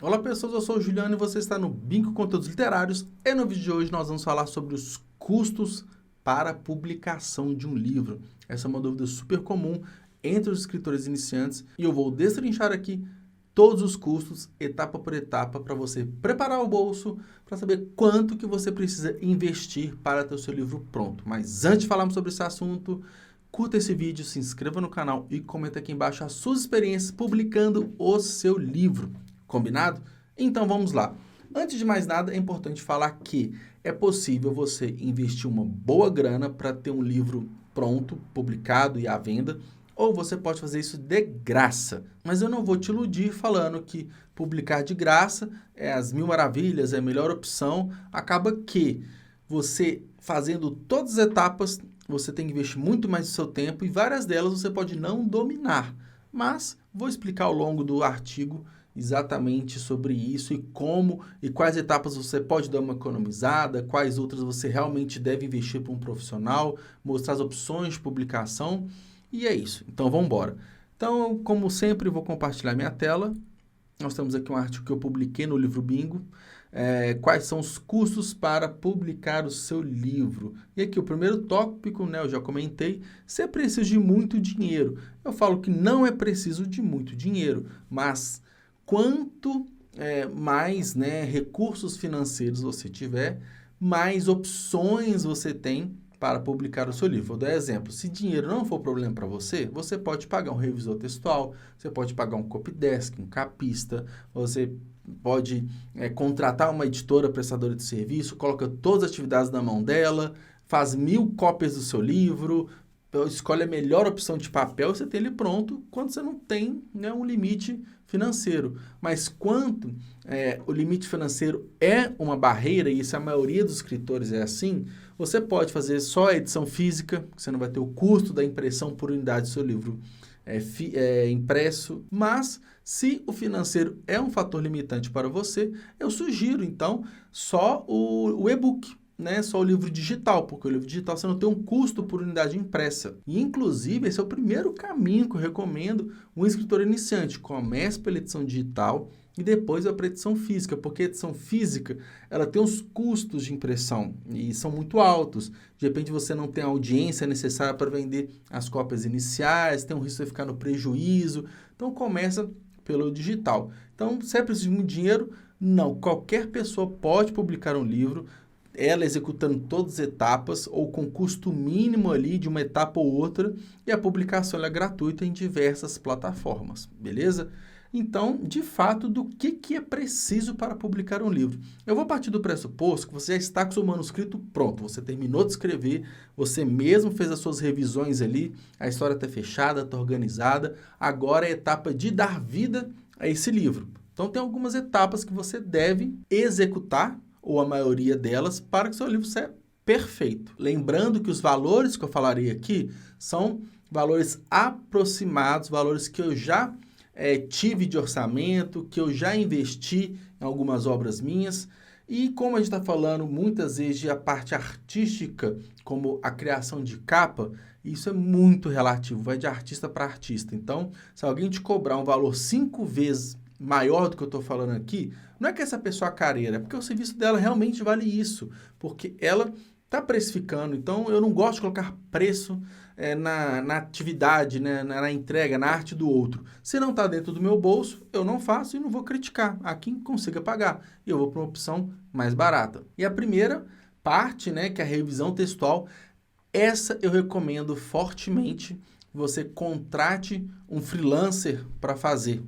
Olá pessoas, eu sou o Juliano e você está no Bingo Conteúdos Literários e no vídeo de hoje nós vamos falar sobre os custos para a publicação de um livro. Essa é uma dúvida super comum entre os escritores iniciantes e eu vou destrinchar aqui todos os custos, etapa por etapa, para você preparar o bolso, para saber quanto que você precisa investir para ter o seu livro pronto. Mas antes de falarmos sobre esse assunto, curta esse vídeo, se inscreva no canal e comenta aqui embaixo as suas experiências publicando o seu livro. Combinado? Então vamos lá. Antes de mais nada, é importante falar que é possível você investir uma boa grana para ter um livro pronto, publicado e à venda, ou você pode fazer isso de graça. Mas eu não vou te iludir falando que publicar de graça é as mil maravilhas, é a melhor opção. Acaba que você fazendo todas as etapas, você tem que investir muito mais do seu tempo e várias delas você pode não dominar. Mas vou explicar ao longo do artigo exatamente sobre isso e como e quais etapas você pode dar uma economizada, quais outras você realmente deve investir para um profissional, mostrar as opções de publicação e é isso. Então vamos embora. Então, como sempre, vou compartilhar minha tela. Nós temos aqui um artigo que eu publiquei no livro Bingo. Quais são os custos para publicar o seu livro? E aqui o primeiro tópico, né, eu já comentei, se é preciso de muito dinheiro. Eu falo que não é preciso de muito dinheiro, mas quanto mais, né, recursos financeiros você tiver, mais opções você tem para publicar o seu livro. Vou dar exemplo. Se dinheiro não for problema para você, você pode pagar um revisor textual, você pode pagar um copydesk, um capista, você pode contratar uma editora prestadora de serviço, coloca todas as atividades na mão dela, faz 1000 cópias do seu livro, escolhe a melhor opção de papel, você tem ele pronto quando você não tem, né, um limite financeiro. Mas quanto o limite financeiro é uma barreira, e isso a maioria dos escritores é assim, você pode fazer só a edição física, você não vai ter o custo da impressão por unidade do seu livro impresso, mas se o financeiro é um fator limitante para você, eu sugiro então só o e-book, né, só o livro digital, porque o livro digital você não tem um custo por unidade impressa. E, inclusive, esse é o primeiro caminho que eu recomendo um escritor iniciante. Comece pela edição digital e depois vai para a edição física, porque a edição física ela tem os custos de impressão e são muito altos. De repente você não tem a audiência necessária para vender as cópias iniciais, tem um risco de ficar no prejuízo. Então, começa pelo digital. Então, se é preciso de muito dinheiro, não. Qualquer pessoa pode publicar um livro, ela executando todas as etapas ou com custo mínimo ali de uma etapa ou outra, e a publicação é gratuita em diversas plataformas, beleza? Então, de fato, do que é preciso para publicar um livro? Eu vou partir do pressuposto que você já está com o seu manuscrito pronto, você terminou de escrever, você mesmo fez as suas revisões ali, a história está fechada, está organizada, agora é a etapa de dar vida a esse livro. Então, tem algumas etapas que você deve executar, ou a maioria delas, para que seu livro seja perfeito. Lembrando que os valores que eu falarei aqui são valores aproximados, valores que eu já tive de orçamento, que eu já investi em algumas obras minhas. E como a gente está falando muitas vezes de a parte artística, como a criação de capa, isso é muito relativo, vai de artista para artista. Então, se alguém te cobrar um valor 5 vezes maior do que eu estou falando aqui, não é que essa pessoa é careira, é porque o serviço dela realmente vale isso, porque ela está precificando. Então, eu não gosto de colocar preço na atividade, né, na entrega, na arte do outro. Se não está dentro do meu bolso, eu não faço e não vou criticar a quem consiga pagar. E eu vou para uma opção mais barata. E a primeira parte, né, que é a revisão textual, essa eu recomendo fortemente que você contrate um freelancer para fazer.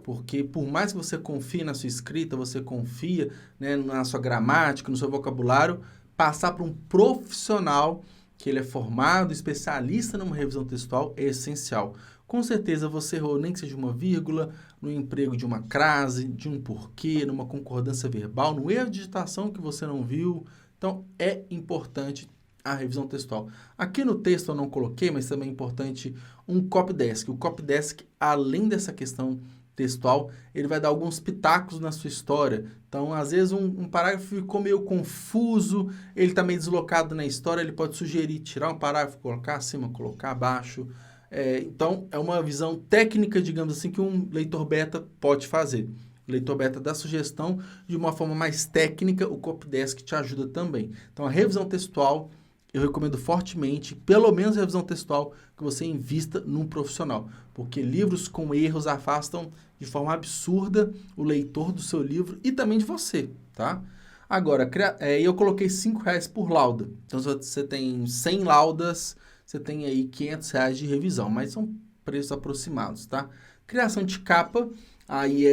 Porque por mais que você confie na sua escrita, você confia, né, na sua gramática, no seu vocabulário, passar para um profissional que ele é formado, especialista numa revisão textual, é essencial. Com certeza você errou nem que seja uma vírgula, no emprego de uma crase, de um porquê, numa concordância verbal, no erro de digitação que você não viu. Então, é importante a revisão textual. Aqui no texto eu não coloquei, mas também é importante um copydesk. O copydesk, além dessa questão textual, ele vai dar alguns pitacos na sua história. Então, às vezes, um parágrafo ficou meio confuso, ele está meio deslocado na história, ele pode sugerir tirar um parágrafo, colocar acima, colocar abaixo. Então, é uma visão técnica, digamos assim, que um leitor beta pode fazer. O leitor beta dá sugestão de uma forma mais técnica, o Copydesk te ajuda também. Então, a revisão textual, eu recomendo fortemente, pelo menos a revisão textual, que você invista num profissional. Porque livros com erros afastam de forma absurda o leitor do seu livro e também de você, tá? Agora, eu coloquei R$5 por lauda. Então, se você tem 100 laudas, você tem aí R$500 de revisão, mas são preços aproximados, tá? Criação de capa, aí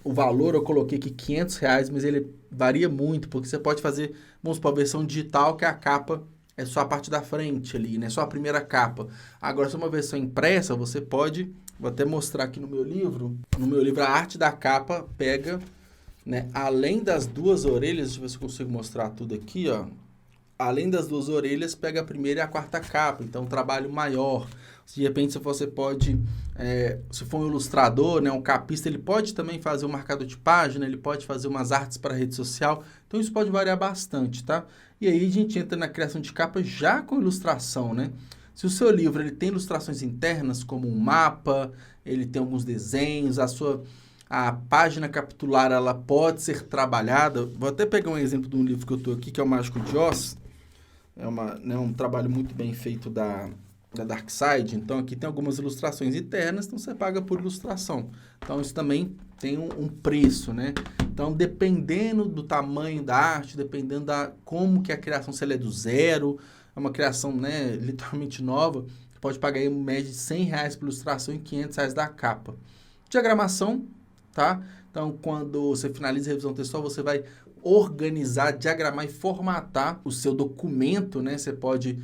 o valor eu coloquei aqui R$500, mas ele varia muito, porque você pode fazer, vamos supor, a versão digital, que a capa é só a parte da frente ali, né? Só a primeira capa. Agora, se é uma versão impressa, você pode, vou até mostrar aqui no meu livro, a arte da capa pega, né, além das duas orelhas, deixa eu ver se eu consigo mostrar tudo aqui, ó. Além das duas orelhas, pega a primeira e a quarta capa, então um trabalho maior. De repente, se você pode, se for um ilustrador, né, um capista, ele pode também fazer um marcador de página, ele pode fazer umas artes para rede social, então isso pode variar bastante, tá? E aí a gente entra na criação de capa já com ilustração, né? Se o seu livro ele tem ilustrações internas, como um mapa, ele tem alguns desenhos, a página capitular ela pode ser trabalhada. Vou até pegar um exemplo de um livro que eu estou aqui, que é o Mágico de Oz. É um trabalho muito bem feito da Darkside. Então, aqui tem algumas ilustrações internas, então você paga por ilustração. Então, isso também tem um preço, né? Então, dependendo do tamanho da arte, dependendo como que a criação, se ela é do zero, é uma criação, né, literalmente nova, você pode pagar aí uma média de R$100 por ilustração e R$500 da capa. Diagramação, tá? Então, quando você finaliza a revisão textual, você vai organizar, diagramar e formatar o seu documento, né? Você pode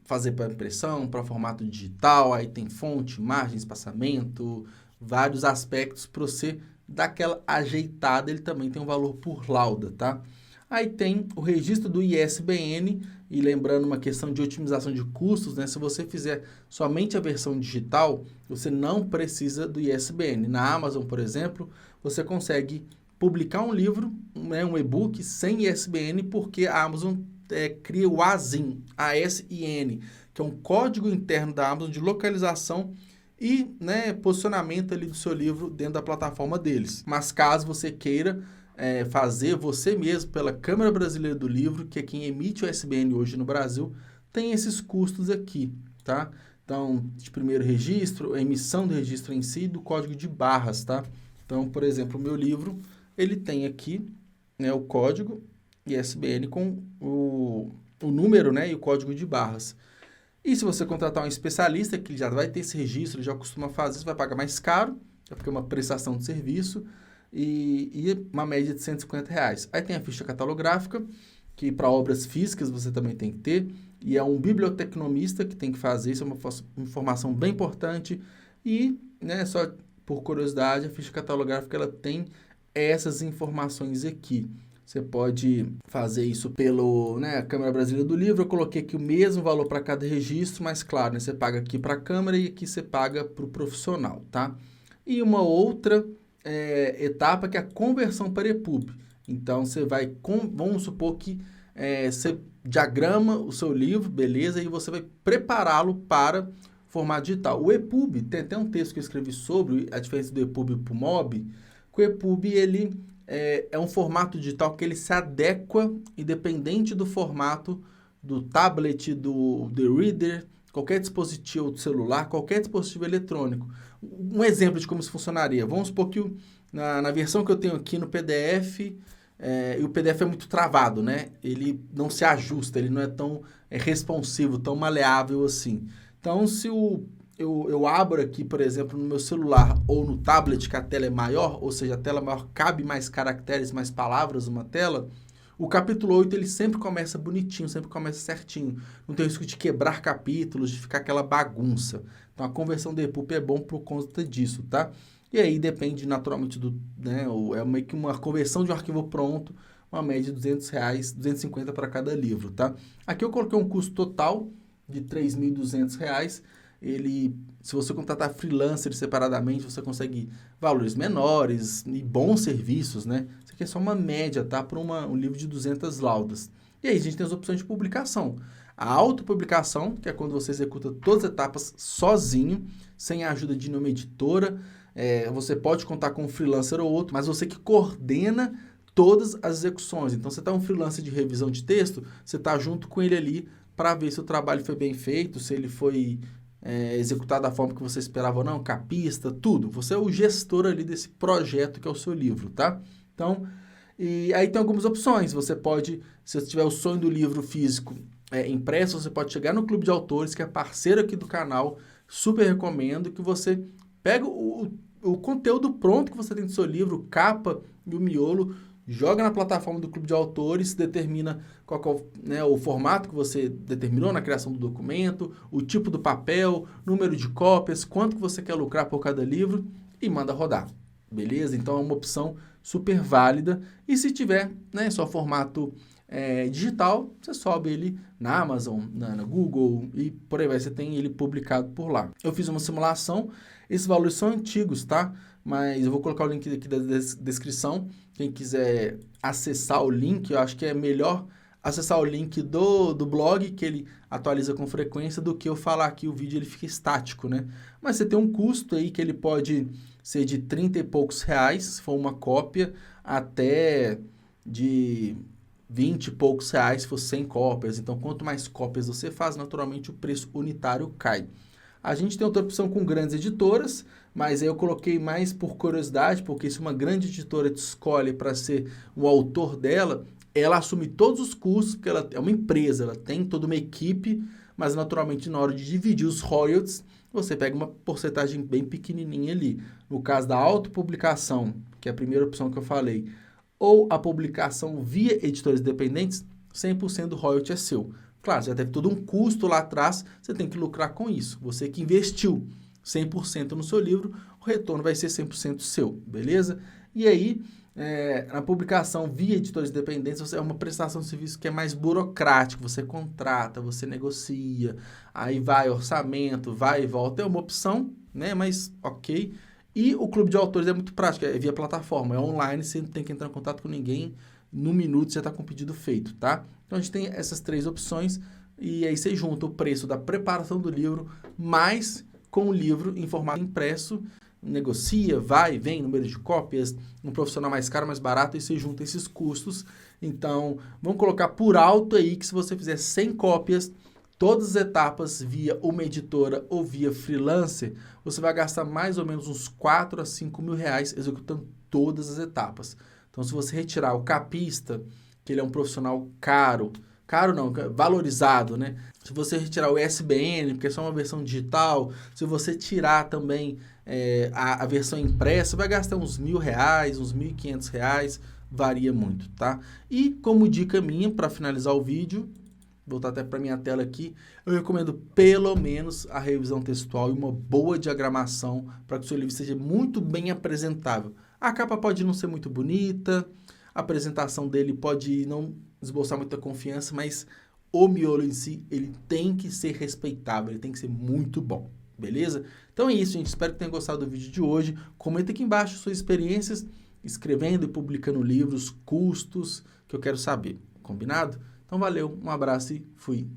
fazer para impressão, para formato digital, aí tem fonte, imagem, espaçamento, vários aspectos para você dar aquela ajeitada, ele também tem um valor por lauda, tá? Aí tem o registro do ISBN, e lembrando uma questão de otimização de custos, né? Se você fizer somente a versão digital, você não precisa do ISBN. Na Amazon, por exemplo, você consegue publicar um livro, né, um e-book sem ISBN, porque a Amazon cria o ASIN, ASIN, que é um código interno da Amazon de localização e, né, posicionamento ali do seu livro dentro da plataforma deles. Mas caso você queira fazer você mesmo pela Câmara Brasileira do Livro, que é quem emite o ISBN hoje no Brasil, tem esses custos aqui, tá? Então, de primeiro registro, a emissão do registro em si, do código de barras, tá? Então, por exemplo, o meu livro, ele tem aqui, né, o código ISBN com o número, né, e o código de barras. E se você contratar um especialista, que já vai ter esse registro, ele já costuma fazer, você vai pagar mais caro, porque é uma prestação de serviço, e uma média de R$150. Aí tem a ficha catalográfica, que para obras físicas você também tem que ter, e é um bibliotecnomista que tem que fazer, isso é uma informação bem importante, e, né, só por curiosidade, a ficha catalográfica ela tem essas informações aqui. Você pode fazer isso pelo, né, Câmara Brasileira do Livro. Eu coloquei aqui o mesmo valor para cada registro, mas claro, né, você paga aqui para a Câmara e aqui você paga para o profissional, tá? E uma outra etapa que é a conversão para EPUB. Então, você vai, vamos supor que você diagrama o seu livro, beleza, e você vai prepará-lo para formato digital. O EPUB, tem até um texto que eu escrevi sobre a diferença do EPUB para o MOB, que o EPUB, ele é um formato digital que ele se adequa, independente do formato do tablet, do reader, qualquer dispositivo do celular, qualquer dispositivo eletrônico. Um exemplo de como isso funcionaria. Vamos supor que na versão que eu tenho aqui no PDF, e o PDF é muito travado, né? Ele não se ajusta, ele não é tão responsivo, tão maleável assim. Então, se eu abro aqui, por exemplo, no meu celular ou no tablet, que a tela é maior, ou seja, a tela maior cabe mais caracteres, mais palavras numa tela, o capítulo 8 ele sempre começa bonitinho, sempre começa certinho. Não tem risco de quebrar capítulos, de ficar aquela bagunça. Então, a conversão do EPUB é bom por conta disso, tá? E aí depende naturalmente né, é meio que uma conversão de um arquivo pronto, uma média de R$200, 250 para cada livro, tá? Aqui eu coloquei um custo total de R$3.200. Se você contratar freelancer separadamente, você consegue valores menores e bons serviços, né? Isso aqui é só uma média, tá? Para um livro de 200 laudas. E aí a gente tem as opções de publicação. A autopublicação, que é quando você executa todas as etapas sozinho, sem a ajuda de nenhuma editora. você pode contar com um freelancer ou outro, mas você que coordena todas as execuções. Então, você está um freelancer de revisão de texto, você está junto com ele ali para ver se o trabalho foi bem feito, se ele foi executado da forma que você esperava ou não, capista, tudo. Você é o gestor ali desse projeto que é o seu livro, tá? Então, e aí tem algumas opções. Você pode, se você tiver o sonho do livro físico impresso, você pode chegar no Clube de Autores, que é parceiro aqui do canal. Super recomendo que você pega o conteúdo pronto que você tem do seu livro, capa e o miolo, joga na plataforma do Clube de Autores, determina qual que é o formato que você determinou na criação do documento, o tipo do papel, número de cópias, quanto que você quer lucrar por cada livro e manda rodar. Beleza? Então é uma opção super válida. E se tiver só formato digital, você sobe ele na Amazon, na Google e por aí vai. Você tem ele publicado por lá. Eu fiz uma simulação. Esses valores são antigos, tá? Mas eu vou colocar o link aqui da descrição. Quem quiser acessar o link, eu acho que é melhor acessar o link do blog, que ele atualiza com frequência, do que eu falar aqui, o vídeo ele fica estático, né? Mas você tem um custo aí que ele pode ser de 30 e poucos reais, se for uma cópia, até de 20 e poucos reais se for 100 cópias. Então, quanto mais cópias você faz, naturalmente o preço unitário cai. A gente tem outra opção com grandes editoras, mas aí eu coloquei mais por curiosidade, porque se uma grande editora te escolhe para ser o autor dela, ela assume todos os custos, porque ela é uma empresa, ela tem toda uma equipe, mas naturalmente na hora de dividir os royalties, você pega uma porcentagem bem pequenininha ali. No caso da autopublicação, que é a primeira opção que eu falei, ou a publicação via editores independentes, 100% do royalty é seu. Claro, você já teve todo um custo lá atrás, você tem que lucrar com isso. Você que investiu 100% no seu livro, o retorno vai ser 100% seu, beleza? E aí, na publicação via editores independentes, é uma prestação de serviço que é mais burocrática. Você contrata, você negocia, aí vai orçamento, vai e volta. É uma opção, né? Mas ok. E o Clube de Autores é muito prático, é via plataforma, é online, você não tem que entrar em contato com ninguém. No minuto você está com o pedido feito, tá? Então a gente tem essas três opções e aí você junta o preço da preparação do livro mais com o livro em formato impresso, negocia, vai, vem, número de cópias, um profissional mais caro, mais barato, e você junta esses custos. Então, vamos colocar por alto aí que se você fizer 100 cópias, todas as etapas via uma editora ou via freelancer, você vai gastar mais ou menos uns 4 a 5 mil reais executando todas as etapas. Então, se você retirar o capista, que ele é um profissional caro não, valorizado, né? Se você retirar o ISBN, porque é só uma versão digital, se você tirar também a versão impressa, vai gastar uns R$1.000, uns R$1.500, varia muito, tá? E como dica minha, para finalizar o vídeo, vou voltar até para minha tela aqui, eu recomendo pelo menos a revisão textual e uma boa diagramação para que o seu livro seja muito bem apresentável. A capa pode não ser muito bonita, a apresentação dele pode não esboçar muita confiança, mas o miolo em si, ele tem que ser respeitável, ele tem que ser muito bom, beleza? Então é isso, gente. Espero que tenham gostado do vídeo de hoje. Comenta aqui embaixo suas experiências escrevendo e publicando livros, custos, que eu quero saber, combinado? Então valeu, um abraço e fui!